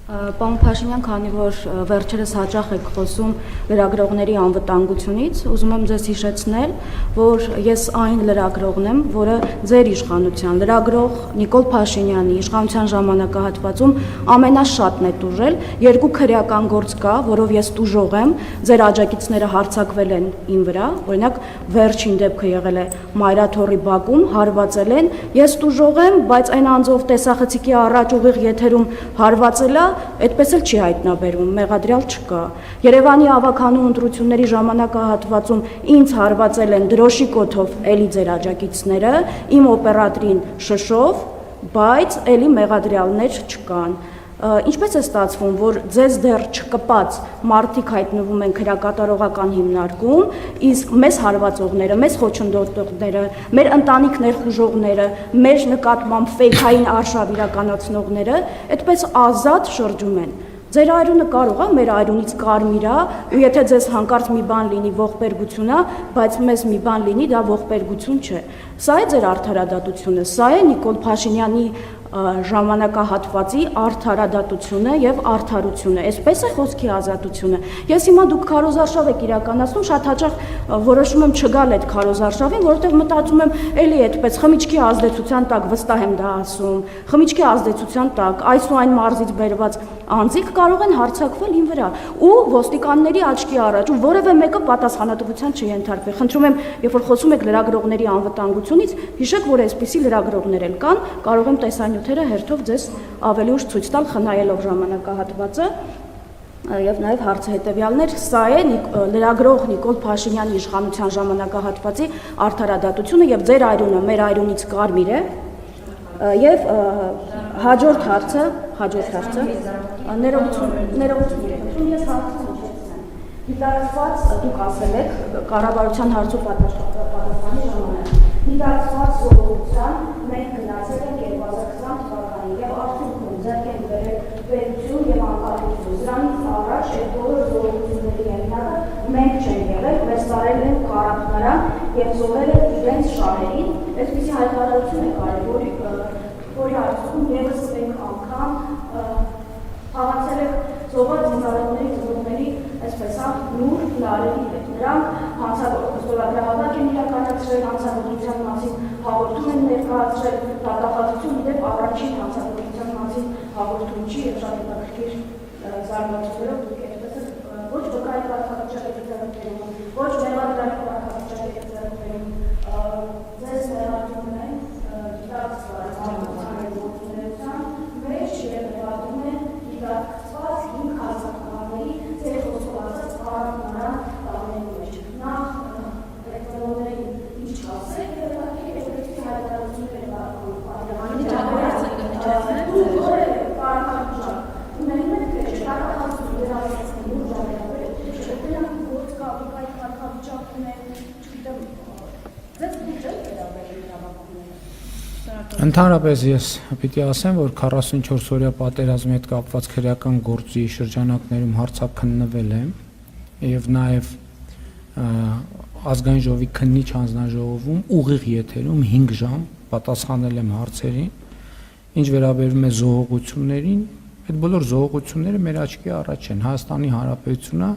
Պարոն Փաշինյան, քանի որ վերջերս հաճախ եք խոսում լրագրողների անվտանգությունից, ուզում եմ ձեզ հիշեցնել, որ ես այն լրագրողն եմ, որը ձեր իշխանության լրագրող Նիկոլ Փաշինյանի իշխանության ժամանակահատվածում ամենաշատն է տուժել, երկու քրեական գործ կա, որով ես տուժող եմ, ձեր աջակիցները հարձակվել են իմ վրա, օրինակ վերջին դեպքը եղել է Մայրաթոռի բակում, հարվածել են, ես տուժող եմ, բայց այն անձով տեսախցիկի առաջ ուղիղ եթերում հարվածել է, այդպես էլ չի հայտնաբերվում, մեղադրյալ չկա։ Երևանի ավականու ընտրությունների ժամանակահատվածում ինձ հարվածել են դրոշի կոթով էլի ձեր աջակիցները, իմ օպերատորին շշով, բայց էլի մեղադրյալներ չկան։ Ինչպես է ստացվում, որ ձեզ դեռ չկպած մարդիկ հայտնվում են քրեակատարողական հիմնարկում, իսկ մեզ հարվածողները, մեզ խոչընդոտողները, մեր ընտանիք ներխուժողները, մեր նկատմամբ ֆեյքային արշավ իրականացնողները այդպես ազատ շրջում են։ Ձեր այրունը կարող է մեր այրունից կարմիր է, ու եթե ձեզ հանկարծ մի բան լինի, ողբերգություն է, բայց մեզ մի բան լինի, դա ողբերգություն չէ։ Սա է ձեր արդարադատությունը, սա է Նիկոլ Փաշինյանի ժամանակահատվածի արդարադատությունը եւ արդարությունը, այսպես է խոսքի ազատությունը։ Ես հիմա դուք քարոզարշավ եք իրականացնում, շատ հաճախ որոշում եմ չգալ այդ քարոզարշավին, որովհետեւ մտածում եմ, էլի այդպես խմիչքի ազդեցության տակ վստահ եմ դա ասում, խմիչքի ազդեցության տակ այս ու այն մարզից բերված անձիկ կարող են հարձակվել իմ վրա ու ոստիկանների աչքի առաջ ու որևէ մեկը պատասխանատվության չենթարկվի։ Խնդրում եմ, երբ որ խոսում եք լրագրողների անվտանգությունից, հիշեք, որ այսպիսի լրագրողներ էլ կան, կարող եմ տեսանյութերը հերթով ձեզ ավելի ուշ ցույց տալ, խնայելով ժամանակահատվածը եւ նաեւ հարցը հետեւյալներ, սա է լրագրող Նիկոլ Փաշինյանի իշխանության ժամանակահատվածի արդարադատությունը եւ ձեր այրունը մեր այրունից կարմիր է եւ հաջորդ հարցը ներողություն ես հարցը դիտարկված դուք ասել եք կառավարության հարցով պատասխանի ժամանակ դիտարկված ժողովրդության մենք գնացել ենք 2020 թվականին եւ արդյունքում ձեռք ենք բերել պետություն եւ անկախություն դրանից առաջ այդ բոլոր ժողովուրդների հեղինակը մենք չենք եղել մեզ տարել են կարապնարան եւ զոհել են իրենց շահերին այսպիսի հայտարարություն է կարևոր որի արդյունքում եւս մեկ անգամ խաղացել եք զոհված զինվորների ծնողների այսպես նուր լարերի հետ նրանք ստորագրահավաք են իրականացրել հանցագործության մասին հաղորդում են ներկայացրել դատախազություն դեպ առաջին հանցագործության մասին հաղորդում չի եւ շատ հետաքրքիր զարգացումներով դուք այդպես ոչ վկայի կարգավիճակ ձեռքբերում ոչ մեղադրյալի կարգավիճակ ձեռքբերում ձեզ ներառում են դիտարկված հանցագործության մեջ եւ ներառում են դիտարկված 5 հազարների ձեր խոսքով կարողանան տանել մեջ նախ ռեկտորներին ինչ ասել եւ այդպիսի հայտարարություններ Ընդհանրապես ես պիտի ասեմ, որ 44 օրյա պատերազմի հետ կապված քրեական գործի շրջանակներում հարցաքննվել եմ եւ նաեւ ազգային ժողովի քննիչ հանձնաժողովում ուղիղ եթերում 5 ժամ պատասխանել եմ հարցերին, ինչ վերաբերում է զոհողություններին, այդ բոլոր զոհողությունները մեր աչքի առաջ են։ Հայաստանի Հանրապետությունը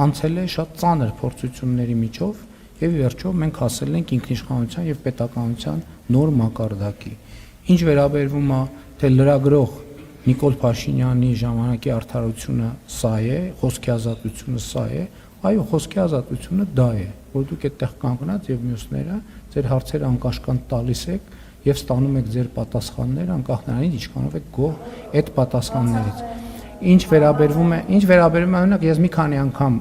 անցել է շատ ծանր փորձությունների միջով եւ վերջով մենք հասել ենք ինքնիշխանության եւ պետականության նոր մակարդակի։ Ինչ վերաբերվում է թե լրագրող Նիկոլ Փաշինյանի ժամանակի արդարությունը սա է, խոսքի ազատությունը սա է, այո, խոսքի ազատությունը դա է, որ դուք այդտեղ կանգնած եւ մյուսները ձեր հարցերը անկաշկանդ տալիս եք եւ ստանում եք ձեր պատասխանները անկախ նրանից ինչքանով եք գոհ այդ պատասխաններից։ Ինչ վերաբերվում է օրինակ ես մի քանի անգամ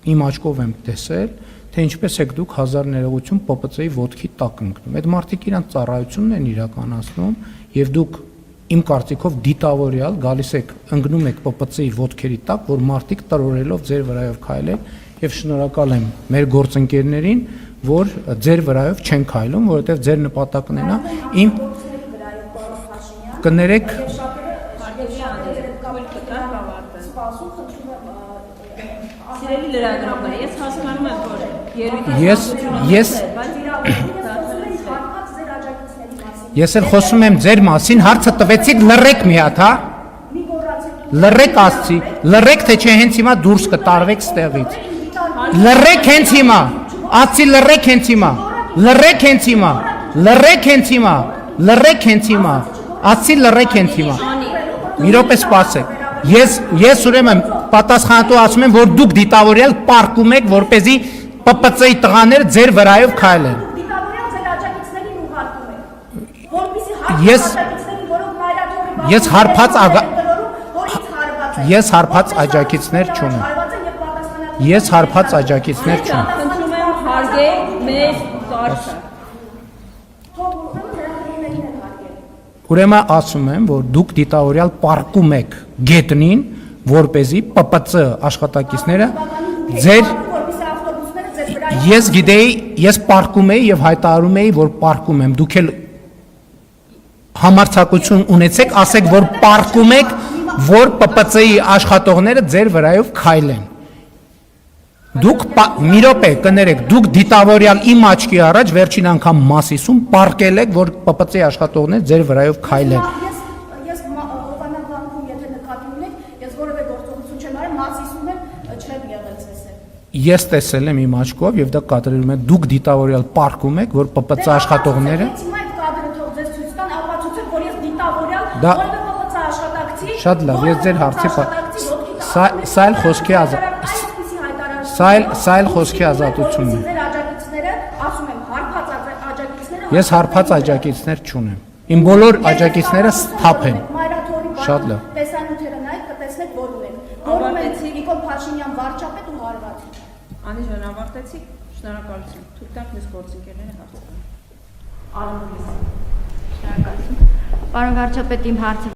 իմ աչքով եմ տեսել թե ինչպես եք դուք հազար ներողություն ՊՊՑ-ի ոտքի տակ ընկնում։ Այդ մարդիկ իրանց ծառայությունն են իրականացնում եւ դուք իմ կարծիքով դիտավորյալ գալիս եք ընկնում եք ՊՊՑ-ի ոտքերի տակ, որ մարդիկ տրորելով ձեր վրայով քայլեն եւ շնորհակալ եմ մեր գործընկերներին, որ ձեր վրայով չեն քայլում, որովհետեւ ձեր նպատակն է իմ կներեք Սիրելի լրագրողներ, ես հասկանում եմ, որ Ես էլ խոսում եմ ձեր մասին, հարցը տվեցիք լռեք մի հատ, հա? Լռեք ասցի, լռեք թե չէ հենց հիմա դուրս կտարվեք ստեղից։ Լռեք հենց հիմա, ասցի լռեք հենց հիմա, լռեք հենց հիմա, լռեք հենց հիմա, լռեք հենց հիմա, ասցի լռեք հենց հիմա։ Մի րոպե սպասեք։ Ես ուրեմն պատասխանատու ասում եմ, որ դուք դիտավորյալ պարկում եք, որպեսզի ՊՊՑ-ի տղաները ձեր վրայով քայլեն։ Դիտավորյալ ձեր աջակիցներին ուղարկում եք, որպեսզի Ես հարբած աջակիցներ չունեմ։ Ես հարբած աջակիցներ չունեմ։ Խնդրում եմ հարգել մեր կարգը։ Ուրեմն ասում եմ, որ դուք դիտավորյալ պարկում եք գետնին, որպեսզի ՊՊՑ աշխատակիցները ձեր Ես գիտեի, ես պարկում էի եւ հայտարարում էի, որ պարկում եմ։ Դուք էլ համարձակություն ունեցեք, ասեք, որ պարկում եք, որ ՊՊՑ-ի աշխատողները ձեր վրայով քայլեն։ Դուք մի րոպե կներեք, դուք դիտավորյալ իմ աչքի առաջ վերջին անգամ Մասիսում պարկել եք, որ ՊՊՑ-ի աշխատողները ձեր վրայով քայլեն։ Ես հովանավորում, եթե նկատի ունեք, ես որևէ գործողություն չեմ արել, Մասիսում եմ չեմ եղել ցեսը։ Ես տեսել եմ իմ աչքով եւ դա կադրում է դուք դիտավորյալ պարկում եք, որ ՊՊՑ աշխատողները Հիմա այդ կադրը թող ձեզ ցույց տան, ապացուցեք, որ ես դիտավորյալ Դա որևէ ՊՊՑ աշխատակցի Շատ լավ, ես ձեր հարցի սա էլ խոսքի ազատությունն է։ Ձեր աջակիցները, ասում եմ, հարբած աջակիցները Ես հարբած աջակիցներ չունեմ։ Իմ բոլոր աջակիցները սթափ են։ Շատ լավ։ Տեսանյութերը նայեք, կտեսնեք, որ ունեք։ Որում են Նիկոլ Փաշինյան վարչապետ ու հարված։ Անի ջան, ավարտեցիք։ Շնորհակալություն։ Թույլ տաք մեզ գործընկերները հարցնել։ Շնորհակալություն։ Պարոն վարչապետ, իմ հարցը